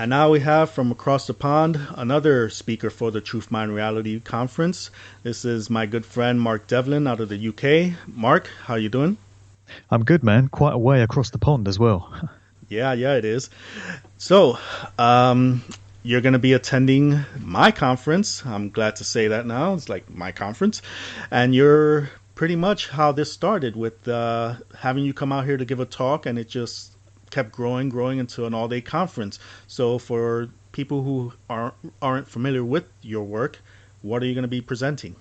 And now we have from across the pond another speaker for the Truth Mind Reality Conference. This is my good friend Mark Devlin out of the UK. Mark, how you doing? I'm good, man. Quite a way across the pond as well. Yeah, it is. So, you're going to be attending my conference. I'm glad to say that now. It's like my conference. And you're pretty much how this started with having you come out here to give a talk, and it just kept growing into an all-day conference. So for people who aren't familiar with your work, what are you going to be presenting?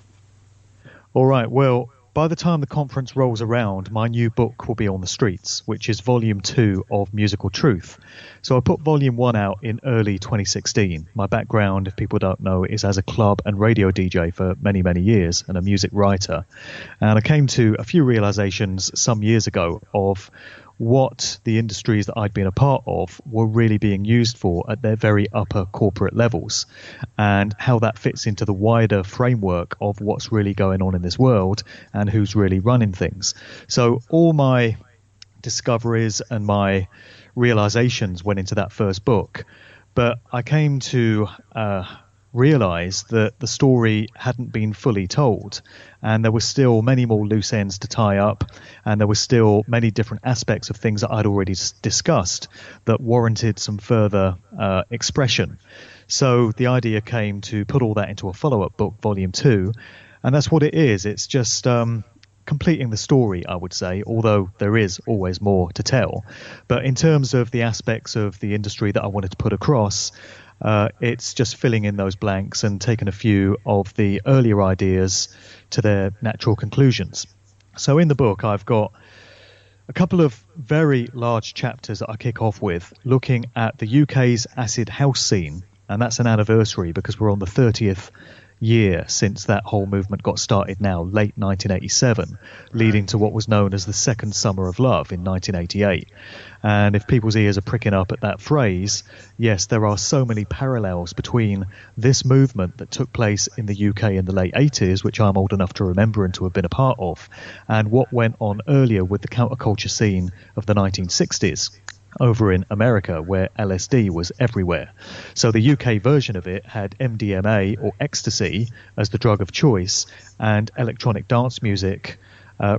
All right. Well, by the time the conference rolls around, my new book will be on the streets, which is Volume 2 of Musical Truth. So I put Volume 1 out in early 2016. My background, if people don't know, is as a club and radio DJ for many, many years and a music writer. And I came to a few realizations some years ago of what the industries that I'd been a part of were really being used for at their very upper corporate levels, and how that fits into the wider framework of what's really going on in this world and who's really running things. So all my discoveries and my realizations went into that first book, but I came to realize that the story hadn't been fully told, and there were still many more loose ends to tie up, and there were still many different aspects of things that I'd already discussed that warranted some further expression. So the idea came to put all that into a follow-up book, Volume 2, and that's what it is. It's just completing the story, I would say, although there is always more to tell. But in terms of the aspects of the industry that I wanted to put across, it's just filling in those blanks and taking a few of the earlier ideas to their natural conclusions. So in the book, I've got a couple of very large chapters that I kick off with, looking at the UK's acid house scene. And that's an anniversary because we're on the 30th year since that whole movement got started now, late 1987, leading to what was known as the Second Summer of Love in 1988. And if people's ears are pricking up at that phrase, yes, there are so many parallels between this movement that took place in the UK in the late 80s, which I'm old enough to remember and to have been a part of, and what went on earlier with the counterculture scene of the 1960s. Over in America, where LSD was everywhere. So the UK version of it had MDMA or ecstasy as the drug of choice, and electronic dance music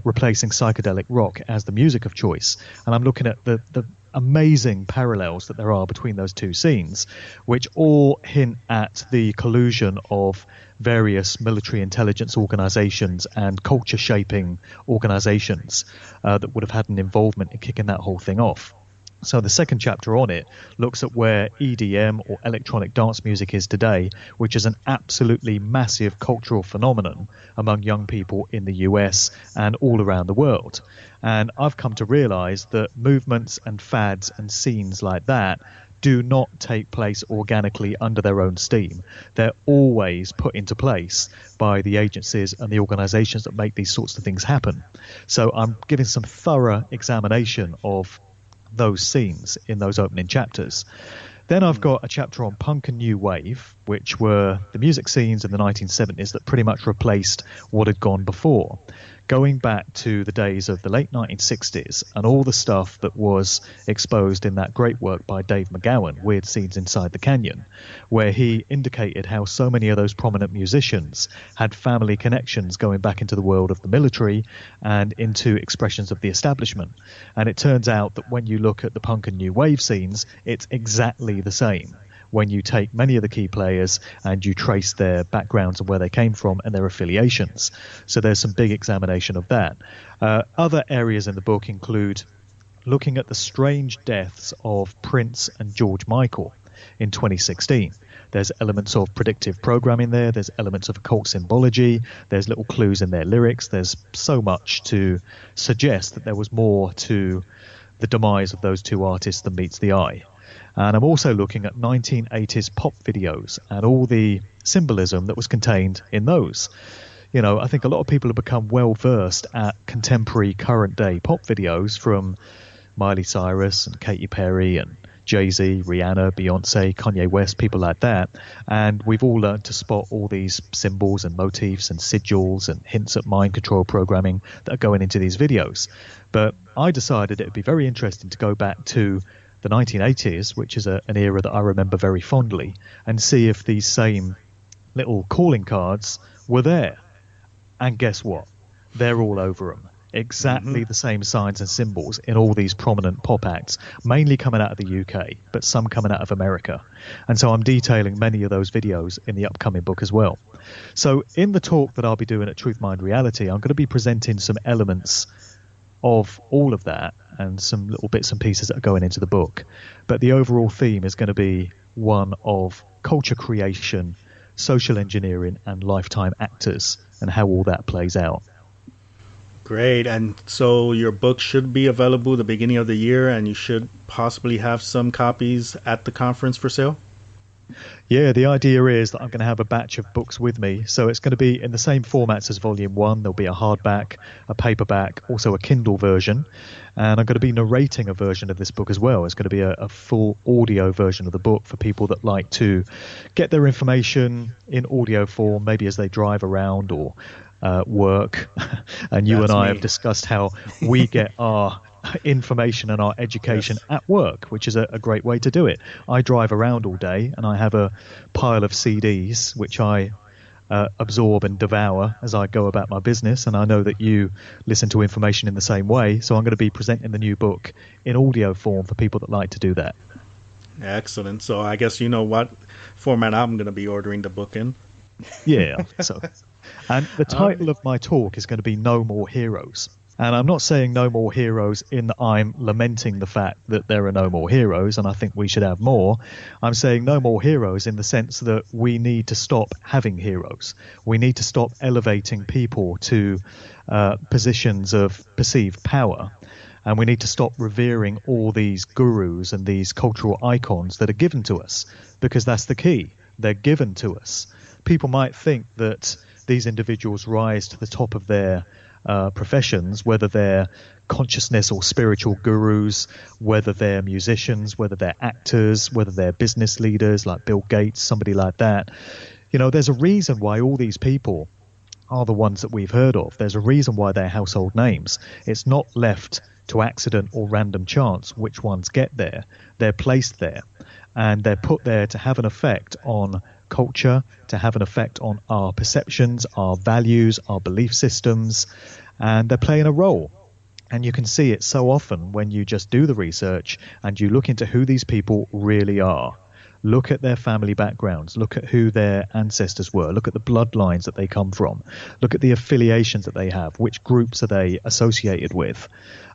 replacing psychedelic rock as the music of choice. And I'm looking at the amazing parallels that there are between those two scenes, which all hint at the collusion of various military intelligence organizations and culture shaping organizations that would have had an involvement in kicking that whole thing off. So the second chapter on it looks at where EDM or electronic dance music is today, which is an absolutely massive cultural phenomenon among young people in the US and all around the world. And I've come to realize that movements and fads and scenes like that do not take place organically under their own steam. They're always put into place by the agencies and the organizations that make these sorts of things happen. So I'm giving some thorough examination of those scenes in those opening chapters. Then I've got a chapter on punk and new wave, which were the music scenes in the 1970s that pretty much replaced what had gone before, going back to the days of the late 1960s and all the stuff that was exposed in that great work by Dave McGowan, Weird Scenes Inside the Canyon, where he indicated how so many of those prominent musicians had family connections going back into the world of the military and into expressions of the establishment. And it turns out that when you look at the punk and new wave scenes, it's exactly the same. When you take many of the key players and you trace their backgrounds and where they came from and their affiliations. So there's some big examination of that. Other areas in the book include looking at the strange deaths of Prince and George Michael in 2016. There's elements of predictive programming there. There's elements of occult symbology. There's little clues in their lyrics. There's so much to suggest that there was more to the demise of those two artists than meets the eye. And I'm also looking at 1980s pop videos and all the symbolism that was contained in those. You know, I think a lot of people have become well versed at contemporary current day pop videos from Miley Cyrus and Katy Perry and Jay-Z, Rihanna, Beyonce, Kanye West, people like that. And we've all learned to spot all these symbols and motifs and sigils and hints at mind control programming that are going into these videos. But I decided it would be very interesting to go back to the 1980s, which is an era that I remember very fondly, and see if these same little calling cards were there. And guess what? They're all over them. Hmm. Exactly the same signs and symbols in all these prominent pop acts, mainly coming out of the UK, but some coming out of America. And so I'm detailing many of those videos in the upcoming book as well. So in the talk that I'll be doing at Truth Mind Reality, I'm going to be presenting some elements of all of that and some little bits and pieces that are going into the book. But the overall theme is going to be one of culture creation, social engineering, and lifetime actors, and how all that plays out. Great. And so your book should be available the beginning of the year, and you should possibly have some copies at the conference for sale. Yeah, the idea is that I'm going to have a batch of books with me. So it's going to be in the same formats as Volume 1. There'll be a hardback, a paperback, also a Kindle version. And I'm going to be narrating a version of this book as well. It's going to be a full audio version of the book for people that like to get their information in audio form, maybe as they drive around or work. And you and That's I have me. discussed how we get our information and our education Yes. at work, which is a great way to do it. I drive around all day and I have a pile of CDs which I absorb and devour as I go about my business. And I know that you listen to information in the same way. So I'm going to be presenting the new book in audio form for people that like to do that. Excellent. So I guess you know what format I'm going to be ordering the book in. Yeah. So, and the All right. title of my talk is going to be No More Heroes. And I'm not saying no more heroes in that I'm lamenting the fact that there are no more heroes and I think we should have more. I'm saying no more heroes in the sense that we need to stop having heroes. We need to stop elevating people to positions of perceived power. And we need to stop revering all these gurus and these cultural icons that are given to us, because that's the key. They're given to us. People might think that these individuals rise to the top of their professions, whether they're consciousness or spiritual gurus, whether they're musicians, whether they're actors, whether they're business leaders like Bill Gates, somebody like that. You know, there's a reason why all these people are the ones that we've heard of. There's a reason why they're household names. It's not left to accident or random chance which ones get there. They're placed there, and they're put there to have an effect on culture, to have an effect on our perceptions, our values, our belief systems, and they're playing a role. And you can see it so often when you just do the research and you look into who these people really are. Look at their family backgrounds. Look at who their ancestors were. Look at the bloodlines that they come from. Look at the affiliations that they have. Which groups are they associated with?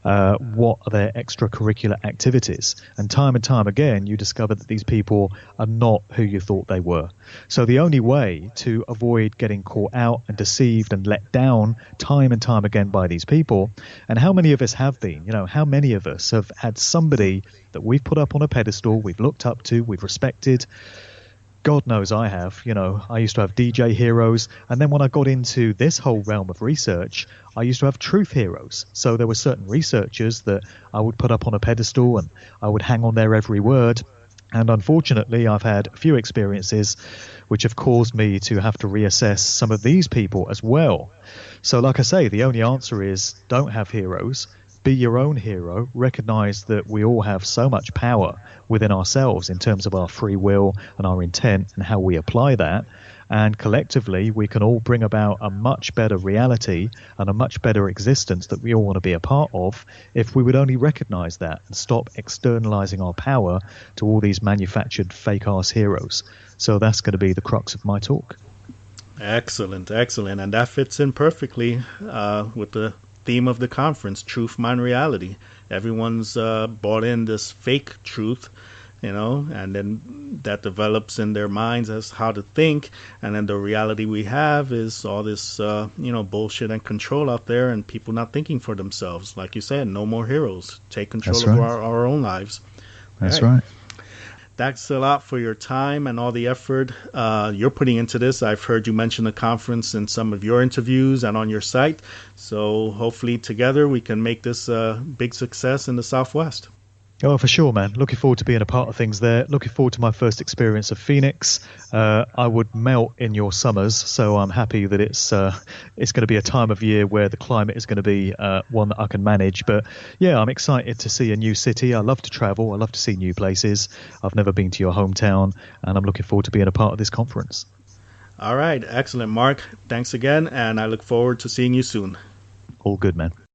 What are their extracurricular activities? And time again, you discover that these people are not who you thought they were. So the only way to avoid getting caught out and deceived and let down time and time again by these people, and how many of us have been, you know, how many of us have had somebody that we've put up on a pedestal, we've looked up to, we've respected. God knows I have. You know, I used to have DJ heroes. And then when I got into this whole realm of research, I used to have truth heroes. So there were certain researchers that I would put up on a pedestal and I would hang on their every word. And unfortunately, I've had a few experiences which have caused me to have to reassess some of these people as well. So like I say, the only answer is don't have heroes. Be your own hero. Recognize that we all have so much power within ourselves in terms of our free will and our intent and how we apply that. And collectively, we can all bring about a much better reality and a much better existence that we all want to be a part of if we would only recognize that and stop externalizing our power to all these manufactured fake-ass heroes. So that's going to be the crux of my talk. Excellent, excellent. And that fits in perfectly with the theme of the conference, Truth, Mind, Reality. Everyone's bought in this fake truth, you know, and then that develops in their minds as how to think. And then the reality we have is all this, bullshit and control out there and people not thinking for themselves. Like you said, no more heroes. Take control That's of right. our own lives. All That's right. right. Thanks a lot for your time and all the effort you're putting into this. I've heard you mention the conference in some of your interviews and on your site. So hopefully together we can make this a big success in the Southwest. Oh, for sure, man. Looking forward to being a part of things there. Looking forward to my first experience of Phoenix. I would melt in your summers, so I'm happy that it's going to be a time of year where the climate is going to be one that I can manage. But yeah, I'm excited to see a new city. I love to travel. I love to see new places. I've never been to your hometown, and I'm looking forward to being a part of this conference. All right, excellent, Mark. Thanks again, and I look forward to seeing you soon. All good, man.